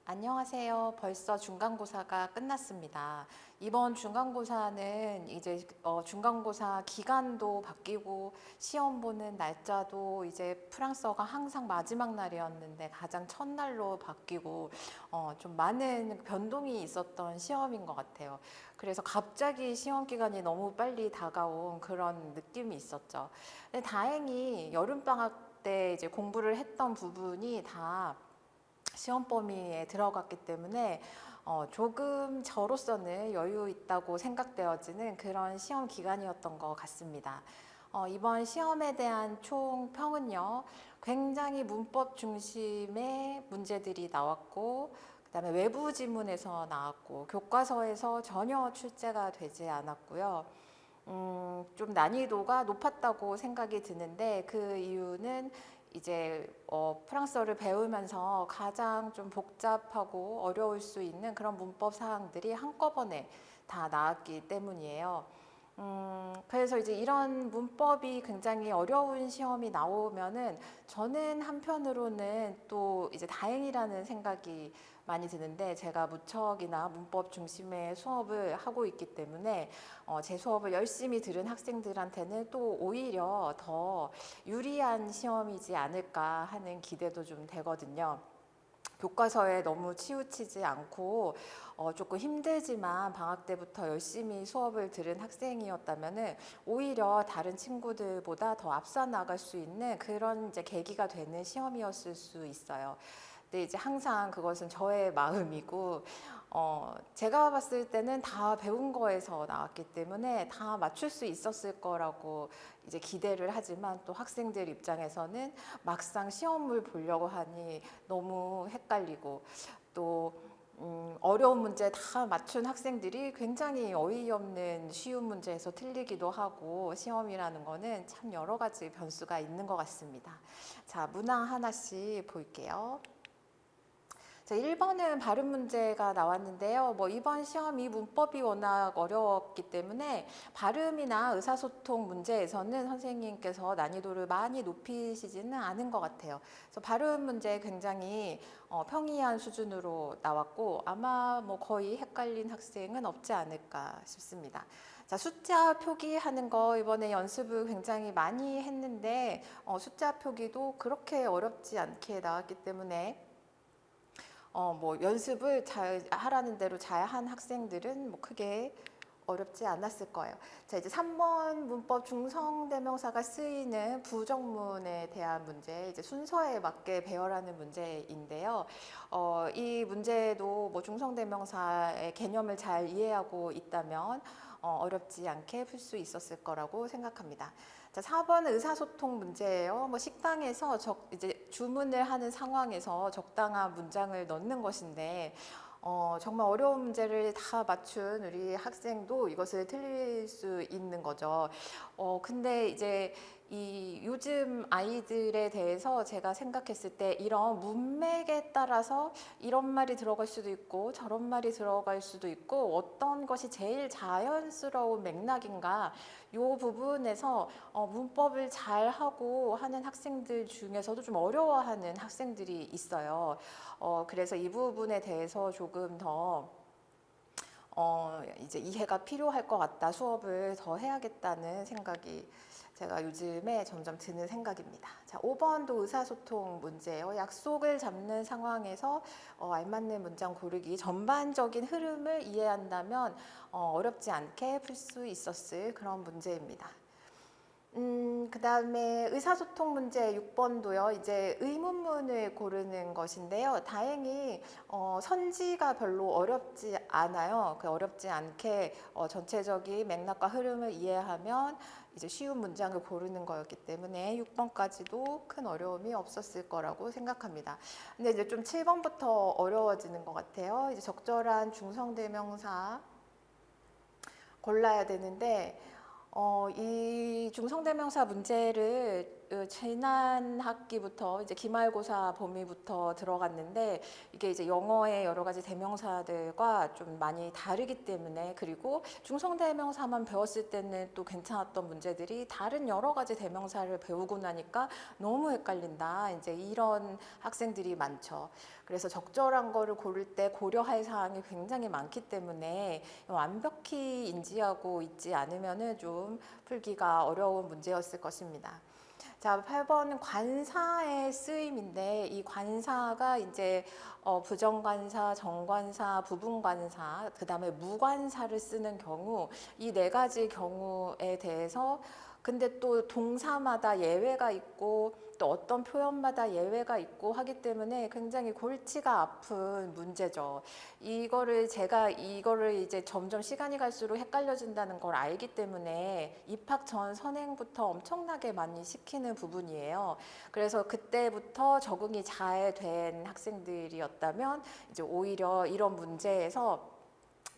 안녕하세요. 벌써 중간고사가 끝났습니다. 이번 중간고사는 이제 중간고사 기간도 바뀌고 시험 보는 날짜도 이제 프랑스어가 항상 마지막 날이었는데 가장 첫날로 바뀌고 좀 많은 변동이 있었던 시험인 것 같아요. 그래서 갑자기 시험 기간이 너무 빨리 다가온 그런 느낌이 있었죠. 근데 다행히 여름방학 때 이제 공부를 했던 부분이 다 시험 범위에 들어갔기 때문에 조금 저로서는 여유 있다고 생각되어지는 그런 시험 기간이었던 것 같습니다. 이번 시험에 대한 총 평은요, 굉장히 문법 중심의 문제들이 나왔고, 그다음에 외부 지문에서 나왔고, 교과서에서 전혀 출제가 되지 않았고요. 좀 난이도가 높았다고 생각이 드는데 그 이유는 이제 프랑스어를 배우면서 가장 좀 복잡하고 어려울 수 있는 그런 문법 사항들이 한꺼번에 다 나왔기 때문이에요. 그래서 이제 이런 문법이 굉장히 어려운 시험이 나오면은 저는 한편으로는 또 이제 다행이라는 생각이 많이 드는데 제가 무척이나 문법 중심의 수업을 하고 있기 때문에 제 수업을 열심히 들은 학생들한테는 또 오히려 더 유리한 시험이지 않을까 하는 기대도 좀 되거든요. 교과서에 너무 치우치지 않고 조금 힘들지만 방학 때부터 열심히 수업을 들은 학생이었다면은 오히려 다른 친구들보다 더 앞서 나갈 수 있는 그런 이제 계기가 되는 시험이었을 수 있어요. 근데 이제 항상 그것은 저의 마음이고 제가 봤을 때는 다 배운 거에서 나왔기 때문에 다 맞출 수 있었을 거라고 이제 기대를 하지만 또 학생들 입장에서는 막상 시험을 보려고 하니 너무 헷갈리고 또 어려운 문제 다 맞춘 학생들이 굉장히 어이없는 쉬운 문제에서 틀리기도 하고 시험이라는 거는 참 여러 가지 변수가 있는 것 같습니다. 자, 문항 하나씩 볼게요. 자, 1번은 발음 문제가 나왔는데요. 이번 시험이 문법이 워낙 어려웠기 때문에 발음이나 의사소통 문제에서는 선생님께서 난이도를 많이 높이시지는 않은 것 같아요. 그래서 발음 문제 굉장히 평이한 수준으로 나왔고 아마 거의 헷갈린 학생은 없지 않을까 싶습니다. 자, 숫자 표기하는 거 이번에 연습을 굉장히 많이 했는데 숫자 표기도 그렇게 어렵지 않게 나왔기 때문에 연습을 잘 하라는 대로 잘 한 학생들은 크게 어렵지 않았을 거예요. 자, 이제 3번 문법 중성대명사가 쓰이는 부정문에 대한 문제, 이제 순서에 맞게 배열하는 문제인데요. 이 문제도 중성대명사의 개념을 잘 이해하고 있다면 어렵지 않게 풀 수 있었을 거라고 생각합니다. 자, 4번은 의사소통 문제예요. 식당에서 이제 주문을 하는 상황에서 적당한 문장을 넣는 것인데 정말 어려운 문제를 다 맞춘 우리 학생도 이것을 틀릴 수 있는 거죠. 근데 이제 이 요즘 아이들에 대해서 제가 생각했을 때 이런 문맥에 따라서 이런 말이 들어갈 수도 있고 저런 말이 들어갈 수도 있고 어떤 것이 제일 자연스러운 맥락인가 이 부분에서 문법을 잘 하고 하는 학생들 중에서도 좀 어려워하는 학생들이 있어요. 그래서 이 부분에 대해서 조금 더 이제 이해가 필요할 것 같다. 수업을 더 해야겠다는 생각이 제가 요즘에 점점 드는 생각입니다. 자, 5번도 의사소통 문제예요. 약속을 잡는 상황에서 알맞는 문장 고르기 전반적인 흐름을 이해한다면 어렵지 않게 풀 수 있었을 그런 문제입니다. 그 다음에 의사소통 문제 6번도요. 이제 의문문을 고르는 것인데요. 다행히 선지가 별로 어렵지 않아요. 어렵지 않게 전체적인 맥락과 흐름을 이해하면 이제 쉬운 문장을 고르는 거였기 때문에 6번까지도 큰 어려움이 없었을 거라고 생각합니다. 근데 이제 좀 7번부터 어려워지는 것 같아요. 이제 적절한 중성대명사 골라야 되는데 이 중성대명사 문제를 지난 학기부터 이제 기말고사 범위부터 들어갔는데 이게 이제 영어의 여러 가지 대명사들과 좀 많이 다르기 때문에, 그리고 중성대명사만 배웠을 때는 또 괜찮았던 문제들이 다른 여러 가지 대명사를 배우고 나니까 너무 헷갈린다. 이제 이런 학생들이 많죠. 그래서 적절한 거를 고를 때 고려할 사항이 굉장히 많기 때문에 완벽히 인지하고 있지 않으면은 좀 풀기가 어려운 문제였을 것입니다. 자, 8번은 관사의 쓰임인데, 이 관사가 이제 부정관사, 정관사, 부분관사, 그 다음에 무관사를 쓰는 경우, 이 네 가지 경우에 대해서, 근데 또 동사마다 예외가 있고 또 어떤 표현마다 예외가 있고 하기 때문에 굉장히 골치가 아픈 문제죠. 제가 이거를 이제 점점 시간이 갈수록 헷갈려진다는 걸 알기 때문에 입학 전 선행부터 엄청나게 많이 시키는 부분이에요. 그래서 그때부터 적응이 잘 된 학생들이었다면 이제 오히려 이런 문제에서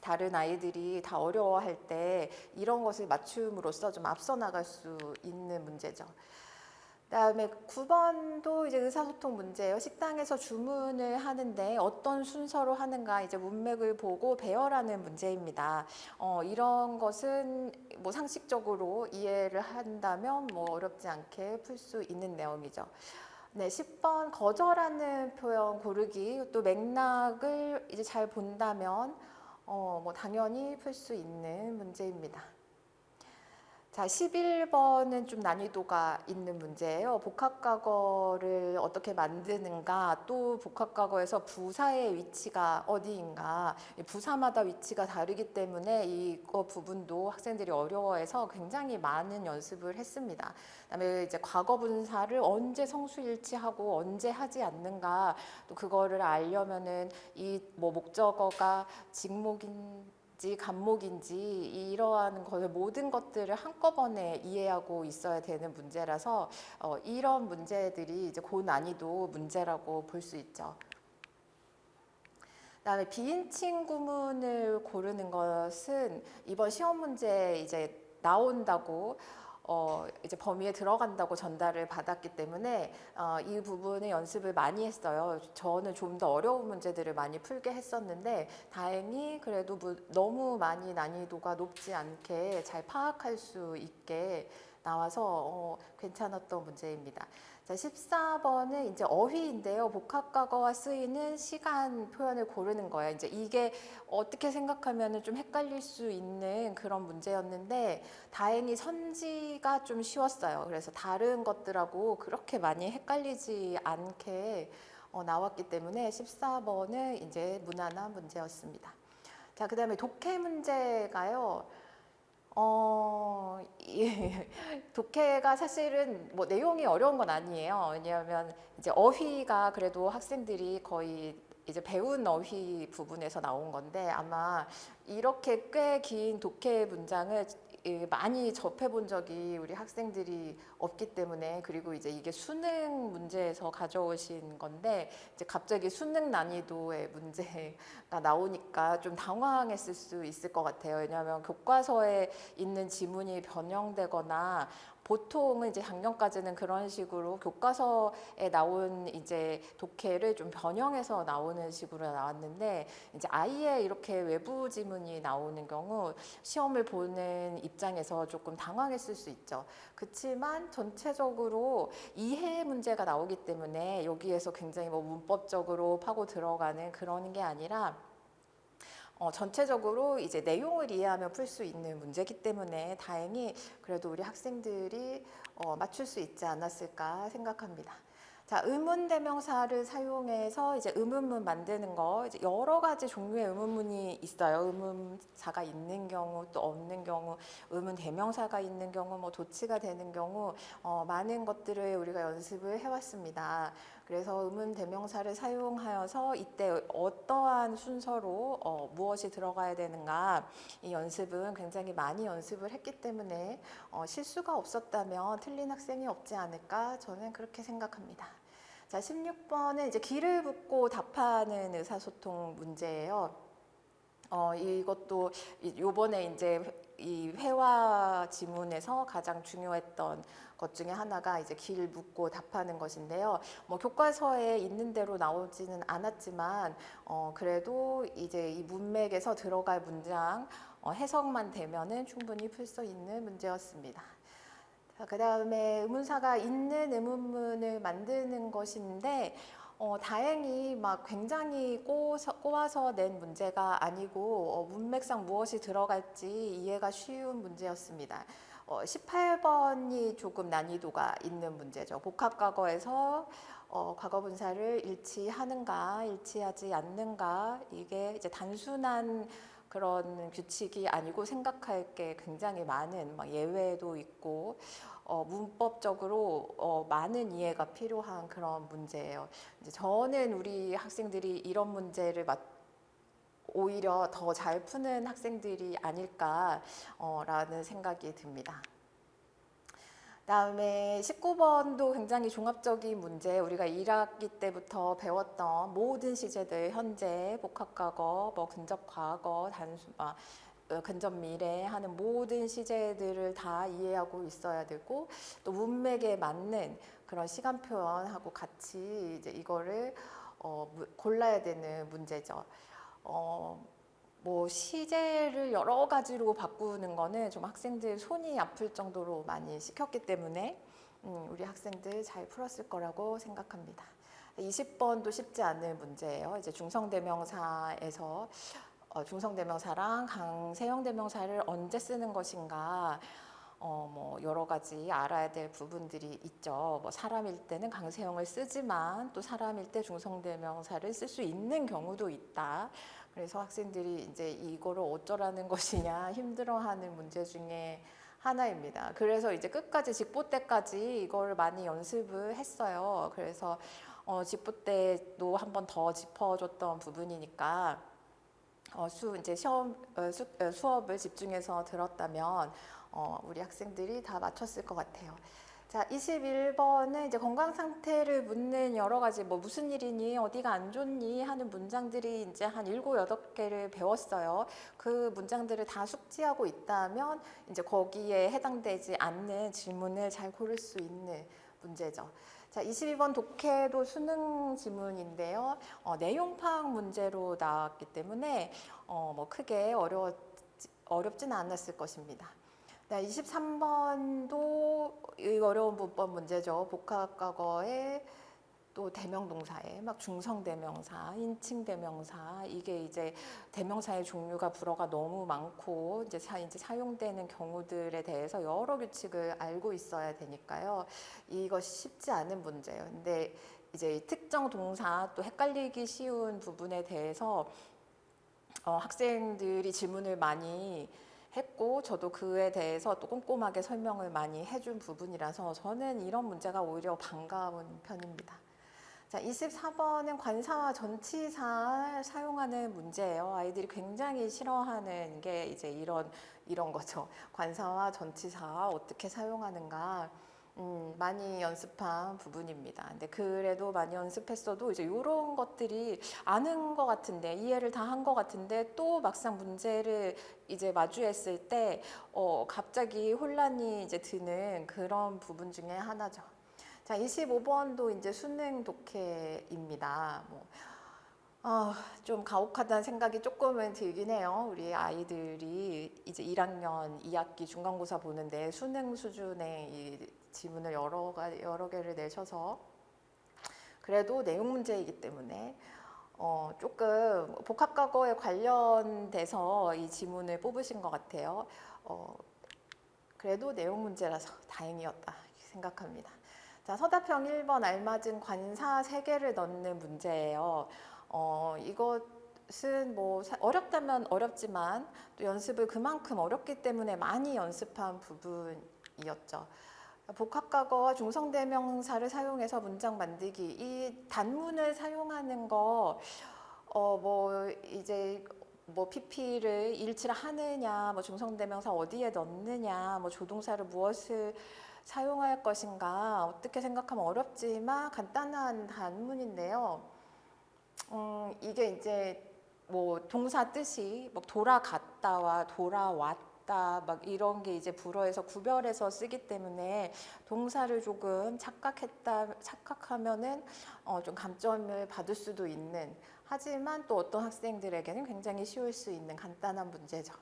다른 아이들이 다 어려워할 때 이런 것을 맞춤으로써 좀 앞서 나갈 수 있는 문제죠. 그다음에 9번도 이제 의사소통 문제예요. 식당에서 주문을 하는데 어떤 순서로 하는가 이제 문맥을 보고 배열하는 문제입니다. 이런 것은 뭐 상식적으로 이해를 한다면 뭐 어렵지 않게 풀 수 있는 내용이죠. 네, 10번 거절하는 표현 고르기, 또 맥락을 이제 잘 본다면 뭐 당연히 풀 수 있는 문제입니다. 자, 11번은 좀 난이도가 있는 문제예요. 복합과거를 어떻게 만드는가, 또 복합과거에서 부사의 위치가 어디인가, 부사마다 위치가 다르기 때문에 이거 부분도 학생들이 어려워해서 굉장히 많은 연습을 했습니다. 그다음에 이제 과거분사를 언제 성수일치하고 언제 하지 않는가, 또 그거를 알려면은 이 뭐 목적어가 직목인지 간목인지 이러한 것을 모든 것들을 한꺼번에 이해하고 있어야 되는 문제라서 이런 문제들이 이제 고난이도 문제라고 볼 수 있죠. 그다음에 비인칭 구문을 고르는 것은 이번 시험 문제에 이제 나온다고 이제 범위에 들어간다고 전달을 받았기 때문에 이 부분의 연습을 많이 했어요. 저는 좀 더 어려운 문제들을 많이 풀게 했었는데 다행히 그래도 너무 많이 난이도가 높지 않게 잘 파악할 수 있게 나와서 괜찮았던 문제입니다. 자, 14번은 이제 어휘인데요. 복합과거와 쓰이는 시간 표현을 고르는 거예요. 이제 이게 어떻게 생각하면 좀 헷갈릴 수 있는 그런 문제였는데 다행히 선지가 좀 쉬웠어요. 그래서 다른 것들하고 그렇게 많이 헷갈리지 않게 나왔기 때문에 14번은 이제 무난한 문제였습니다. 자, 그 다음에 독해 문제가요. 독해가 사실은 뭐 내용이 어려운 건 아니에요. 왜냐하면 이제 어휘가 그래도 학생들이 거의 이제 배운 어휘 부분에서 나온 건데 아마 이렇게 꽤 긴 독해 문장을 많이 접해본 적이 우리 학생들이 없기 때문에, 그리고 이제 이게 수능 문제에서 가져오신 건데 이제 갑자기 수능 난이도의 문제가 나오니까 좀 당황했을 수 있을 것 같아요. 왜냐하면 교과서에 있는 지문이 변형되거나 보통은 이제 작년까지는 그런 식으로 교과서에 나온 이제 독해를 좀 변형해서 나오는 식으로 나왔는데 이제 아예 이렇게 외부 지문이 나오는 경우 시험을 보는 입장에서 조금 당황했을 수 있죠. 그렇지만 전체적으로 이해 문제가 나오기 때문에 여기에서 굉장히 뭐 문법적으로 파고 들어가는 그런 게 아니라 전체적으로 이제 내용을 이해하면 풀 수 있는 문제이기 때문에 다행히 그래도 우리 학생들이 맞출 수 있지 않았을까 생각합니다. 자, 의문대명사를 사용해서 이제 의문문 만드는 거, 이제 여러 가지 종류의 의문문이 있어요. 의문사가 있는 경우, 또 없는 경우, 의문대명사가 있는 경우, 뭐 도치가 되는 경우, 많은 것들을 우리가 연습을 해왔습니다. 그래서 의문대명사를 사용하여서 이때 어떠한 순서로 무엇이 들어가야 되는가, 이 연습은 굉장히 많이 연습을 했기 때문에 실수가 없었다면 틀린 학생이 없지 않을까 저는 그렇게 생각합니다. 자, 16번은 이제 귀를 붓고 답하는 의사소통 문제예요. 이것도 요번에 이제 이 회화 지문에서 가장 중요했던 것 중에 하나가 이제 길 묻고 답하는 것인데요. 뭐 교과서에 있는 대로 나오지는 않았지만 그래도 이제 이 문맥에서 들어갈 문장 해석만 되면은 충분히 풀 수 있는 문제였습니다. 그 다음에 의문사가 있는 의문문을 만드는 것인데 다행히 막 굉장히 꼬아서 낸 문제가 아니고 문맥상 무엇이 들어갈지 이해가 쉬운 문제였습니다. 18번이 조금 난이도가 있는 문제죠. 복합과거에서 과거분사를 일치하는가, 일치하지 않는가, 이게 이제 단순한 그런 규칙이 아니고 생각할 게 굉장히 많은 막 예외도 있고 문법적으로 많은 이해가 필요한 그런 문제예요. 이제 저는 우리 학생들이 이런 문제를 오히려 더 잘 푸는 학생들이 아닐까라는 생각이 듭니다. 다음에 19번도 굉장히 종합적인 문제, 우리가 1학기 때부터 배웠던 모든 시제들, 현재, 복합과거, 뭐 근접과거, 근접 미래 하는 모든 시제들을 다 이해하고 있어야 되고 또 문맥에 맞는 그런 시간 표현하고 같이 이제 이거를 골라야 되는 문제죠. 뭐 시제를 여러 가지로 바꾸는 거는 좀 학생들 손이 아플 정도로 많이 시켰기 때문에 우리 학생들 잘 풀었을 거라고 생각합니다. 20번도 쉽지 않은 문제예요. 이제 중성대명사에서 중성대명사랑 강세형대명사를 언제 쓰는 것인가 뭐 여러 가지 알아야 될 부분들이 있죠. 뭐 사람일 때는 강세형을 쓰지만 또 사람일 때 중성대명사를 쓸 수 있는 경우도 있다. 그래서 학생들이 이제 이거를 어쩌라는 것이냐 힘들어하는 문제 중에 하나입니다. 그래서 이제 끝까지 직보 때까지 이걸 많이 연습을 했어요. 그래서 직보 때도 한 번 더 짚어줬던 부분이니까 이제 수업을 집중해서 들었다면 우리 학생들이 다 맞췄을 것 같아요. 자, 21번은 이제 건강 상태를 묻는 여러 가지 뭐 무슨 일이니 어디가 안 좋니 하는 문장들이 이제 한 7, 8개를 배웠어요. 그 문장들을 다 숙지하고 있다면 이제 거기에 해당되지 않는 질문을 잘 고를 수 있는 문제죠. 자, 22번 독해도 수능 지문인데요. 내용 파악 문제로 나왔기 때문에 뭐 크게 어렵지는 않았을 것입니다. 네, 23번도 어려운 문법 문제죠. 복합과거에 또 대명동사에 막 중성대명사, 인칭대명사 이게 이제 대명사의 종류가 불어가 너무 많고 이제 사용되는 경우들에 대해서 여러 규칙을 알고 있어야 되니까요. 이것이 쉽지 않은 문제예요. 근데 이제 특정 동사 또 헷갈리기 쉬운 부분에 대해서 학생들이 질문을 많이 했고 저도 그에 대해서 또 꼼꼼하게 설명을 많이 해준 부분이라서 저는 이런 문제가 오히려 반가운 편입니다. 자, 24번은 관사와 전치사 사용하는 문제예요. 아이들이 굉장히 싫어하는 게 이제 이런 거죠. 관사와 전치사 어떻게 사용하는가. 많이 연습한 부분입니다. 근데 그래도 많이 연습했어도 이제 이런 것들이 아는 것 같은데 이해를 다 한 것 같은데 또 막상 문제를 이제 마주했을 때 갑자기 혼란이 이제 드는 그런 부분 중에 하나죠. 자, 25번도 이제 수능 독해입니다. 좀 가혹하다는 생각이 조금은 들긴 해요. 우리 아이들이 이제 1학년 2학기 중간고사 보는데 수능 수준의 이 지문을 여러 개를 내셔서 그래도 내용 문제이기 때문에 조금 복합과거에 관련돼서 이 지문을 뽑으신 것 같아요. 그래도 내용 문제라서 다행이었다 생각합니다. 자, 서답형 1번 알맞은 관사 3개를 넣는 문제예요. 이것은 뭐 어렵다면 어렵지만 또 연습을 그만큼 어렵기 때문에 많이 연습한 부분이었죠. 복합과거와 중성대명사를 사용해서 문장 만들기, 이 단문을 사용하는 거, 이제 뭐 PP를 일치를 하느냐, 뭐 중성대명사 어디에 넣느냐, 뭐 조동사를 무엇을 사용할 것인가, 어떻게 생각하면 어렵지만 간단한 단문인데요. 이게 이제 뭐 동사 뜻이 뭐 돌아갔다와 돌아왔다 같다 막 이런 게 이제 불어에서 구별해서 쓰기 때문에 동사를 조금 착각하면은 좀 감점을 받을 수도 있는, 하지만 또 어떤 학생들에게는 굉장히 쉬울 수 있는 간단한 문제죠.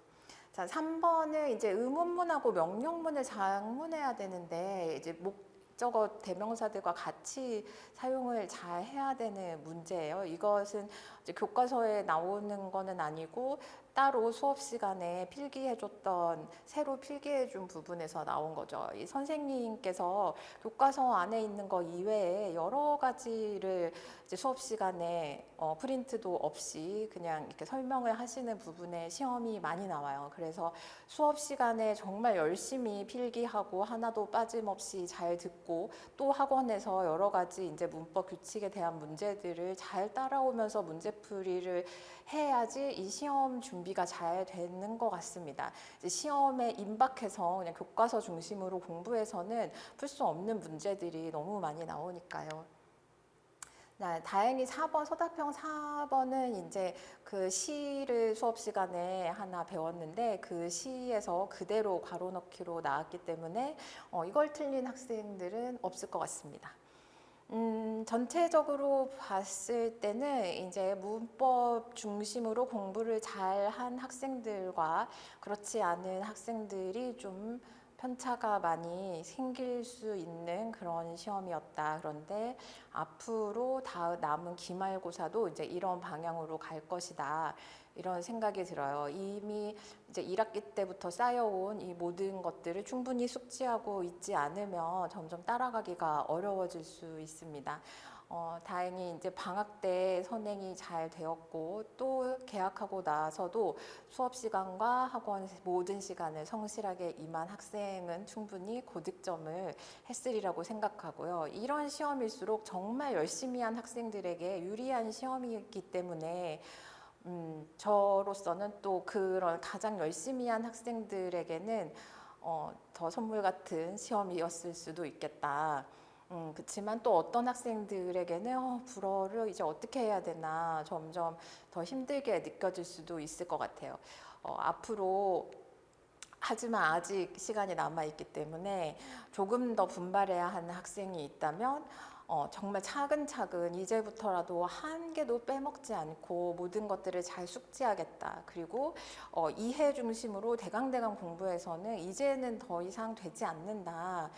자, 3번은 이제 의문문하고 명령문을 장문해야 되는데 이제 목적어 대명사들과 같이 사용을 잘 해야 되는 문제예요. 이것은 이제 교과서에 나오는 거는 아니고 따로 수업 시간에 필기해줬던, 새로 필기해준 부분에서 나온 거죠. 이 선생님께서 교과서 안에 있는 거 이외에 여러 가지를 이제 수업 시간에 프린트도 없이 그냥 이렇게 설명을 하시는 부분에 시험이 많이 나와요. 그래서 수업 시간에 정말 열심히 필기하고 하나도 빠짐없이 잘 듣고 또 학원에서 여러 가지 이제 문법 규칙에 대한 문제들을 잘 따라오면서 문제풀이를 해야지 이 시험 준비가 잘 되는 것 같습니다. 이제 시험에 임박해서 그냥 교과서 중심으로 공부해서는 풀 수 없는 문제들이 너무 많이 나오니까요. 다행히 4번, 서답형 4번은 이제 그 시를 수업 시간에 하나 배웠는데 그 시에서 그대로 괄호 넣기로 나왔기 때문에 이걸 틀린 학생들은 없을 것 같습니다. 전체적으로 봤을 때는 이제 문법 중심으로 공부를 잘한 학생들과 그렇지 않은 학생들이 좀 편차가 많이 생길 수 있는 그런 시험이었다. 그런데 앞으로 남은 기말고사도 이제 이런 방향으로 갈 것이다. 이런 생각이 들어요. 이미 이제 1학기 때부터 쌓여온 이 모든 것들을 충분히 숙지하고 있지 않으면 점점 따라가기가 어려워질 수 있습니다. 다행히 이제 방학 때 선행이 잘 되었고 또 개학하고 나서도 수업 시간과 학원 모든 시간을 성실하게 임한 학생은 충분히 고득점을 했으리라고 생각하고요. 이런 시험일수록 정말 열심히 한 학생들에게 유리한 시험이기 때문에 저로서는 또 그런 가장 열심히 한 학생들에게는 더 선물 같은 시험이었을 수도 있겠다. 그렇지만 또 어떤 학생들에게는 불어를 이제 어떻게 해야 되나 점점 더 힘들게 느껴질 수도 있을 것 같아요. 앞으로 하지만 아직 시간이 남아있기 때문에 조금 더 분발해야 하는 학생이 있다면 정말 차근차근 이제부터라도 한 개도 빼먹지 않고 모든 것들을 잘 숙지하겠다. 그리고 이해 중심으로 대강대강 공부해서는 이제는 더 이상 되지 않는다.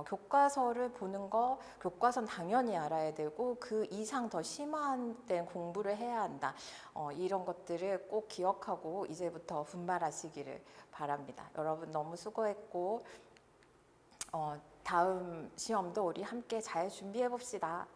교과서를 보는 거, 교과서는 당연히 알아야 되고 그 이상 더 심화된 공부를 해야 한다. 이런 것들을 꼭 기억하고 이제부터 분발하시기를 바랍니다. 여러분 너무 수고했고 다음 시험도 우리 함께 잘 준비해 봅시다.